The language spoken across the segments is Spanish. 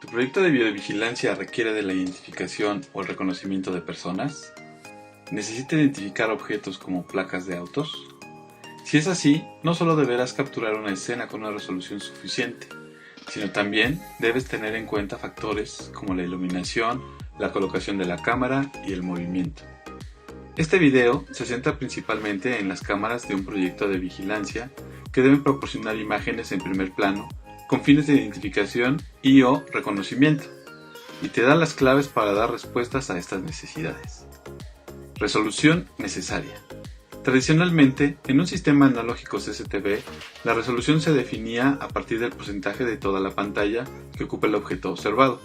¿Tu proyecto de videovigilancia requiere de la identificación o el reconocimiento de personas? ¿Necesita identificar objetos como placas de autos? Si es así, no solo deberás capturar una escena con una resolución suficiente, sino también debes tener en cuenta factores como la iluminación, la colocación de la cámara y el movimiento. Este video se centra principalmente en las cámaras de un proyecto de vigilancia que deben proporcionar imágenes en primer plano con fines de identificación y/o reconocimiento, y te da las claves para dar respuestas a estas necesidades. Resolución necesaria. Tradicionalmente, en un sistema analógico CCTV, la resolución se definía a partir del porcentaje de toda la pantalla que ocupa el objeto observado.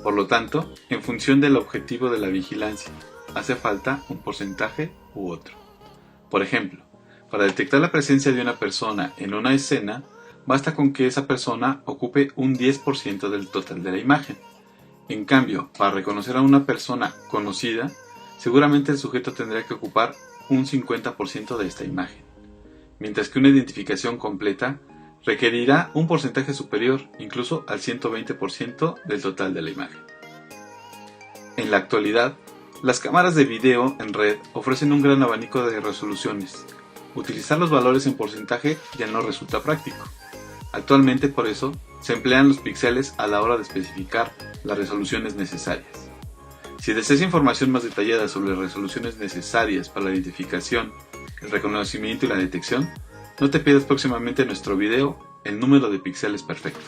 Por lo tanto, en función del objetivo de la vigilancia, hace falta un porcentaje u otro. Por ejemplo, para detectar la presencia de una persona en una escena, basta con que esa persona ocupe un 10% del total de la imagen. En cambio, para reconocer a una persona conocida, seguramente el sujeto tendrá que ocupar un 50% de esta imagen, mientras que una identificación completa requerirá un porcentaje superior, incluso al 120% del total de la imagen. En la actualidad, las cámaras de video en red ofrecen un gran abanico de resoluciones. Utilizar los valores en porcentaje ya no resulta práctico. Actualmente, por eso, se emplean los píxeles a la hora de especificar las resoluciones necesarias. Si deseas información más detallada sobre las resoluciones necesarias para la identificación, el reconocimiento y la detección, no te pierdas próximamente nuestro video El número de píxeles perfecto.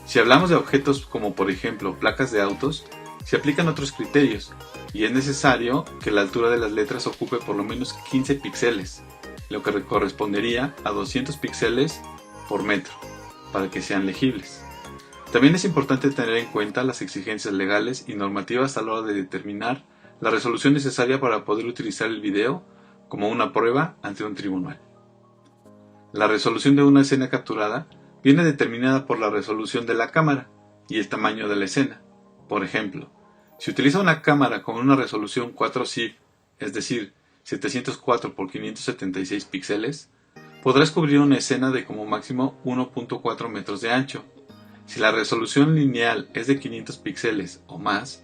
Si hablamos de objetos como por ejemplo placas de autos, se aplican otros criterios y es necesario que la altura de las letras ocupe por lo menos 15 píxeles, lo que correspondería a 200 píxeles por metro, para que sean legibles. También es importante tener en cuenta las exigencias legales y normativas a la hora de determinar la resolución necesaria para poder utilizar el video como una prueba ante un tribunal. La resolución de una escena capturada viene determinada por la resolución de la cámara y el tamaño de la escena. Por ejemplo, si utiliza una cámara con una resolución 4 CIF, es decir, 704 x 576 píxeles, podrás cubrir una escena de como máximo 1.4 metros de ancho. Si la resolución lineal es de 500 píxeles o más,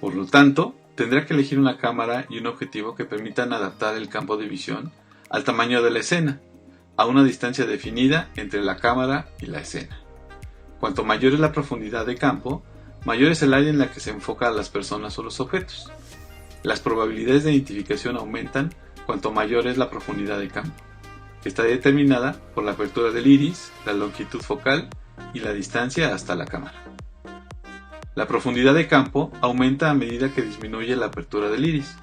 por lo tanto, tendrá que elegir una cámara y un objetivo que permitan adaptar el campo de visión al tamaño de la escena, a una distancia definida entre la cámara y la escena. Cuanto mayor es la profundidad de campo, mayor es el área en la que se enfoca a las personas o los objetos. Las probabilidades de identificación aumentan cuanto mayor es la profundidad de campo, que está determinada por la apertura del iris, la longitud focal y la distancia hasta la cámara. La profundidad de campo aumenta a medida que disminuye la apertura del iris,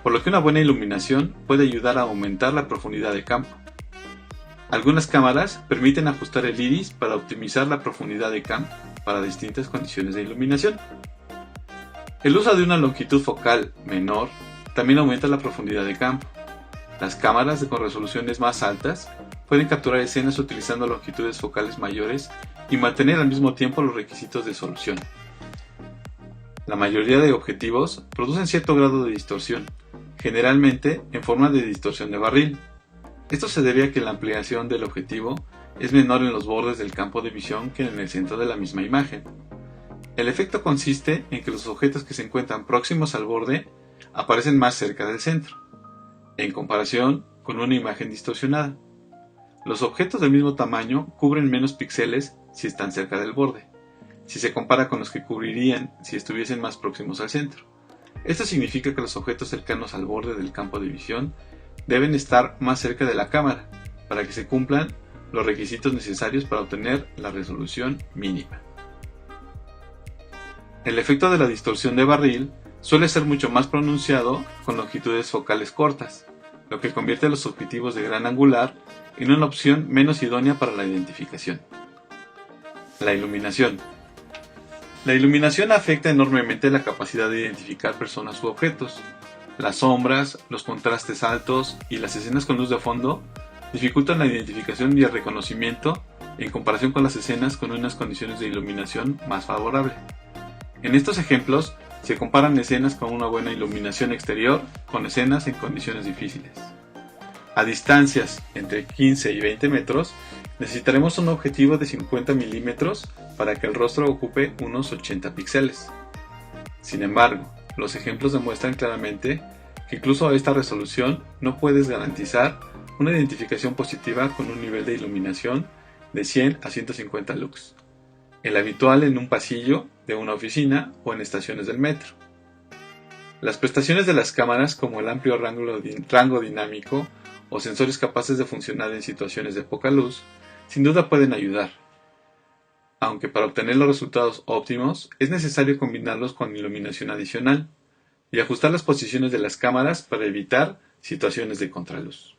por lo que una buena iluminación puede ayudar a aumentar la profundidad de campo. Algunas cámaras permiten ajustar el iris para optimizar la profundidad de campo para distintas condiciones de iluminación. El uso de una longitud focal menor también aumenta la profundidad de campo. Las cámaras con resoluciones más altas pueden capturar escenas utilizando longitudes focales mayores y mantener al mismo tiempo los requisitos de solución. La mayoría de objetivos producen cierto grado de distorsión, generalmente en forma de distorsión de barril. Esto se debe a que la ampliación del objetivo es menor en los bordes del campo de visión que en el centro de la misma imagen. El efecto consiste en que los objetos que se encuentran próximos al borde aparecen más cerca del centro, en comparación con una imagen distorsionada. Los objetos del mismo tamaño cubren menos píxeles si están cerca del borde, si se compara con los que cubrirían si estuviesen más próximos al centro. Esto significa que los objetos cercanos al borde del campo de visión deben estar más cerca de la cámara para que se cumplan los requisitos necesarios para obtener la resolución mínima. El efecto de la distorsión de barril suele ser mucho más pronunciado con longitudes focales cortas, lo que convierte a los objetivos de gran angular en una opción menos idónea para la identificación. La iluminación. La iluminación afecta enormemente la capacidad de identificar personas u objetos. Las sombras, los contrastes altos y las escenas con luz de fondo dificultan la identificación y el reconocimiento en comparación con las escenas con unas condiciones de iluminación más favorable. En estos ejemplos se comparan escenas con una buena iluminación exterior con escenas en condiciones difíciles. A distancias entre 15 y 20 metros necesitaremos un objetivo de 50 milímetros para que el rostro ocupe unos 80 píxeles. Sin embargo, los ejemplos demuestran claramente que incluso a esta resolución no puedes garantizar una identificación positiva con un nivel de iluminación de 100 a 150 lux, el habitual en un pasillo de una oficina o en estaciones del metro. Las prestaciones de las cámaras, como el amplio rango dinámico o sensores capaces de funcionar en situaciones de poca luz, sin duda pueden ayudar, aunque para obtener los resultados óptimos es necesario combinarlos con iluminación adicional y ajustar las posiciones de las cámaras para evitar situaciones de contraluz.